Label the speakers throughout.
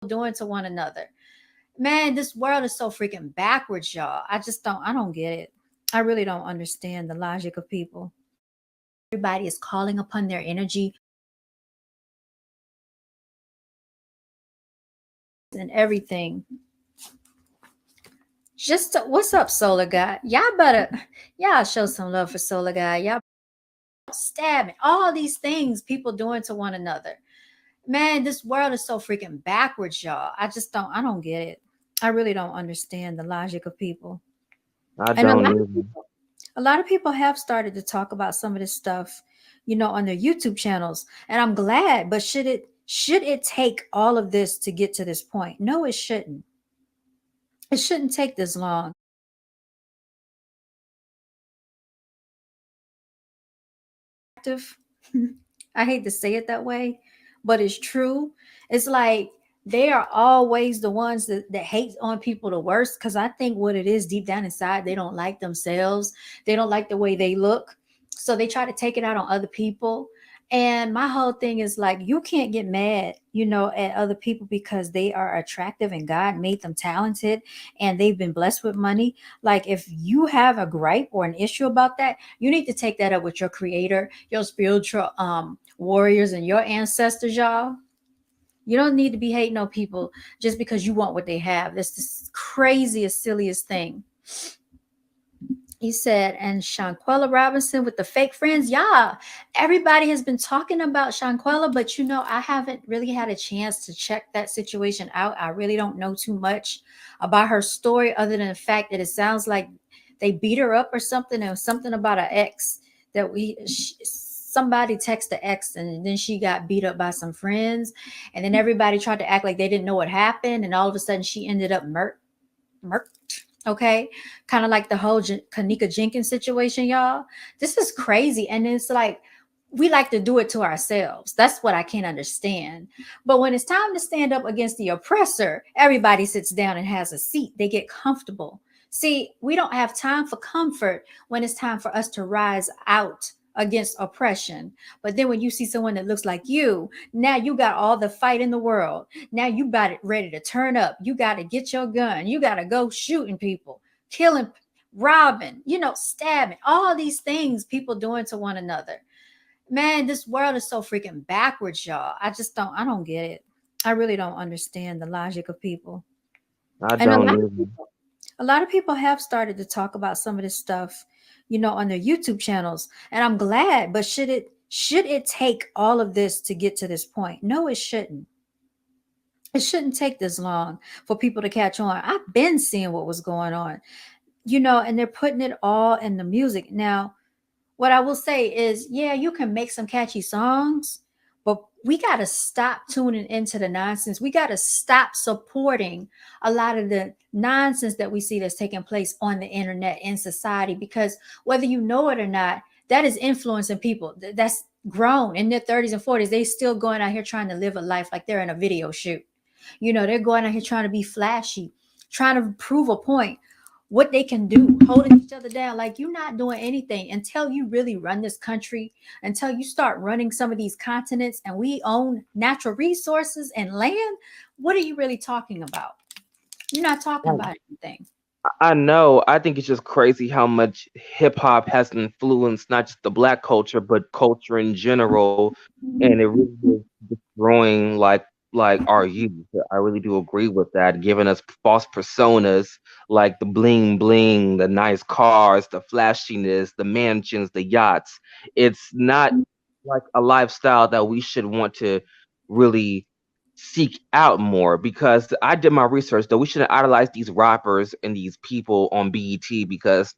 Speaker 1: doing to one another. Man, this world is so freaking backwards, y'all. I don't get it. I really don't understand the logic of people. Everybody is calling upon their energy and everything. What's up, Solar Guy? Y'all show some love for Solar Guy. Y'all stabbing all these things people doing to one another. Man, this world is so freaking backwards, y'all. I don't get it. I really don't understand the logic of people.
Speaker 2: I
Speaker 1: And
Speaker 2: don't even.
Speaker 1: a lot of people have started to talk about some of this stuff, on their YouTube channels. And I'm glad, but should it take all of this to get to this point? No, it shouldn't. It shouldn't take this long. I hate to say it that way, but it's true. It's like they are always the ones that hate on people the worst, because I think what it is deep down inside, they don't like themselves. They don't like the way they look. So they try to take it out on other people. And my whole thing is like, you can't get mad, at other people because they are attractive and God made them talented and they've been blessed with money. Like, if you have a gripe or an issue about that, you need to take that up with your creator, your spiritual warriors, and your ancestors, y'all. You don't need to be hating on people just because you want what they have. That's the craziest, silliest thing. He said, and Shanquella Robinson with the fake friends. Yeah, everybody has been talking about Shanquella, but I haven't really had a chance to check that situation out. I really don't know too much about her story other than the fact that it sounds like they beat her up or something. There was something about an ex that somebody texted the ex, and then she got beat up by some friends, and then everybody tried to act like they didn't know what happened, and all of a sudden she ended up murked. Okay, kind of like the whole Kanika Jenkins situation, y'all. This is crazy, and it's like we like to do it to ourselves. That's what I can't understand. But when it's time to stand up against the oppressor, everybody sits down and has a seat. They get comfortable. See, we don't have time for comfort when it's time for us to rise out against oppression. But then when you see someone that looks like you, now you got all the fight in the world. Now you got it ready to turn up. You got to get your gun. You got to go shooting people, killing, robbing, stabbing, all these things people doing to one another. Man, this world is so freaking backwards, y'all. I don't get it. I really don't understand the logic of people.
Speaker 2: I
Speaker 1: And
Speaker 2: don't even.
Speaker 1: a lot of people have started to talk about some of this stuff, on their YouTube channels. And I'm glad, but should it take all of this to get to this point? No, it shouldn't. It shouldn't take this long for people to catch on. I've been seeing what was going on, and they're putting it all in the music. Now, what I will say is, yeah, you can make some catchy songs, but we got to stop tuning into the nonsense. We got to stop supporting a lot of the nonsense that we see that's taking place on the internet in society, because whether you know it or not, that is influencing people that's grown in their 30s and 40s. They still going out here trying to live a life like they're in a video shoot. They're going out here trying to be flashy, trying to prove a point, what they can do, holding each other down. Like, you're not doing anything until you really run this country, until you start running some of these continents and we own natural resources and land. What are you really talking about? You're not talking about anything.
Speaker 2: I know. I think it's just crazy how much hip hop has influenced not just the black culture, but culture in general, and it really is destroying like our youth. I really do agree with that, giving us false personas like the bling bling, the nice cars, the flashiness, the mansions, the yachts. It's not like a lifestyle that we should want to really seek out more, because I did my research though. We shouldn't idolize these rappers and these people on BET because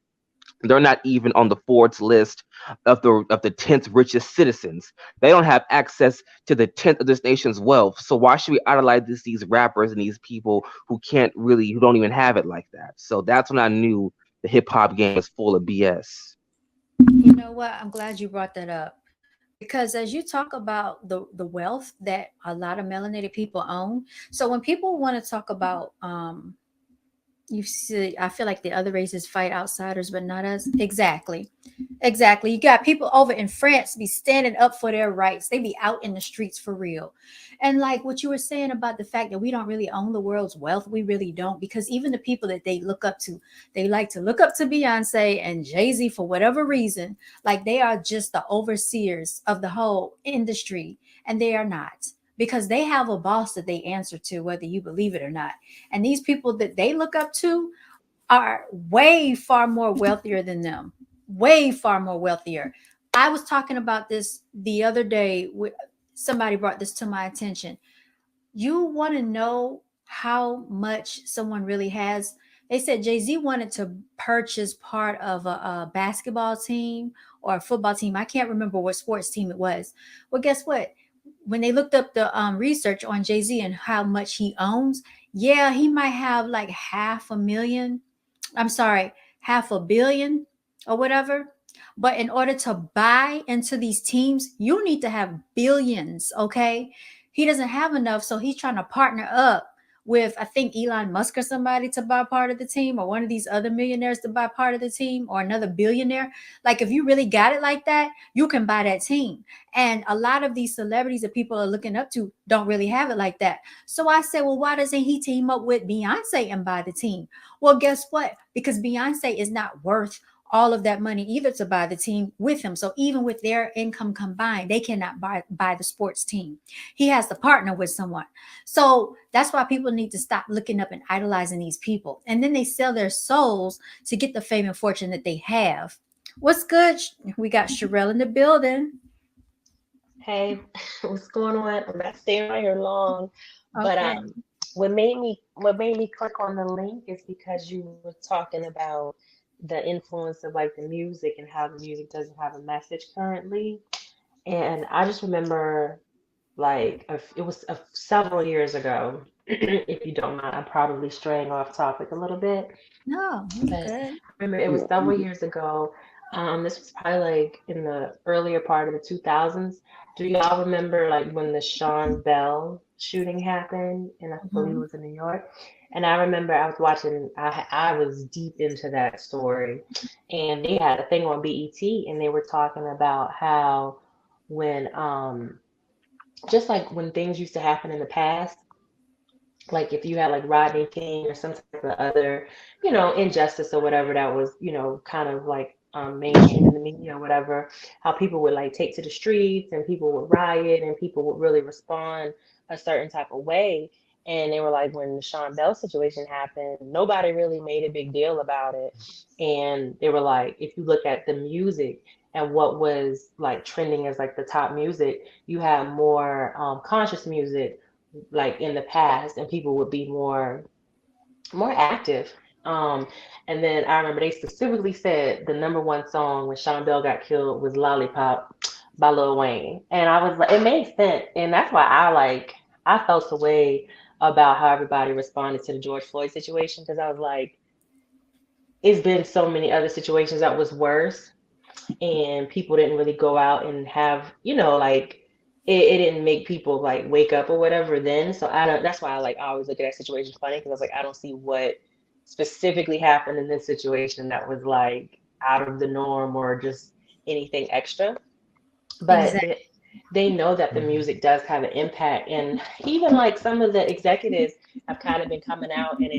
Speaker 2: they're not even on the Forbes list of the 10th richest citizens. They don't have access to the 10th of this nation's wealth. So why should we idolize these rappers and these people who don't even have it like that? So that's when I knew the hip hop game was full of BS.
Speaker 1: You know what? I'm glad you brought that up, because as you talk about the wealth that a lot of melanated people own, so when people want to talk about You see, I feel like the other races fight outsiders, but not us. Exactly. Exactly. You got people over in France be standing up for their rights. They be out in the streets for real. And like what you were saying about the fact that we don't really own the world's wealth, we really don't. Because even the people that they look up to, they like to look up to Beyonce and Jay-Z for whatever reason. Like they are just the overseers of the whole industry. And they are not. Because they have a boss that they answer to, whether you believe it or not. And these people that they look up to are way far more wealthier than them. Way far more wealthier. I was talking about this the other day. Somebody brought this to my attention. You want to know how much someone really has? They said Jay-Z wanted to purchase part of a basketball team or a football team. I can't remember what sports team it was. Well, guess what? When they looked up the research on Jay-Z and how much he owns, yeah, he might have like half a million. I'm sorry, half a billion or whatever. But in order to buy into these teams, you need to have billions, okay? He doesn't have enough, so he's trying to partner up with, I think, Elon Musk or somebody to buy part of the team, or one of these other millionaires to buy part of the team, or another billionaire. Like, if you really got it like that, you can buy that team. And a lot of these celebrities that people are looking up to don't really have it like that. So I said, well, why doesn't he team up with Beyonce and buy the team? Well, guess what? Because Beyonce is not worth all of that money either to buy the team with him. So even with their income combined, they cannot buy the sports team. He has to partner with someone. So that's why people need to stop looking up and idolizing these people. And then they sell their souls to get the fame and fortune that they have. What's good? We got Sherelle in the building.
Speaker 3: Hey, what's going on? I'm not staying right here long, but
Speaker 1: Okay.
Speaker 3: what made me click on the link is because you were talking about the influence of like the music and how the music doesn't have a message currently. And I just remember like it was several years ago. If you don't mind, I'm probably straying off topic a little bit.
Speaker 1: No, you're
Speaker 3: But
Speaker 1: good.
Speaker 3: I remember it was several years ago. This was probably like in the earlier part of the 2000s. Do y'all remember like when the Sean Bell shooting happened? And I believe it
Speaker 1: Mhm.
Speaker 3: was in New York. And I remember I was watching, I was deep into that story. And they had a thing on BET and they were talking about how when, just like when things used to happen in the past, like if you had like Rodney King or some type of other, injustice or whatever that was, kind of like mainstream in the media or whatever, how people would like take to the streets and people would riot and people would really respond a certain type of way. And they were like, when the Sean Bell situation happened, nobody really made a big deal about it. And they were like, if you look at the music and what was like trending as like the top music, you had more conscious music like in the past and people would be more active. Um, and then I remember they specifically said the number one song when Sean Bell got killed was Lollipop by Lil Wayne. And I was like, it made sense. And that's why I felt the way about how everybody responded to the George Floyd situation because I was like, it's been so many other situations that was worse and people didn't really go out and have, like it didn't make people like wake up or whatever then. So I don't, that's why I always look at that situation funny because I was like, I don't see what specifically happened in this situation that was like out of the norm or just anything extra. But
Speaker 1: Exactly.
Speaker 3: they know that the music does have an impact. And even like some of the executives have kind of been coming out and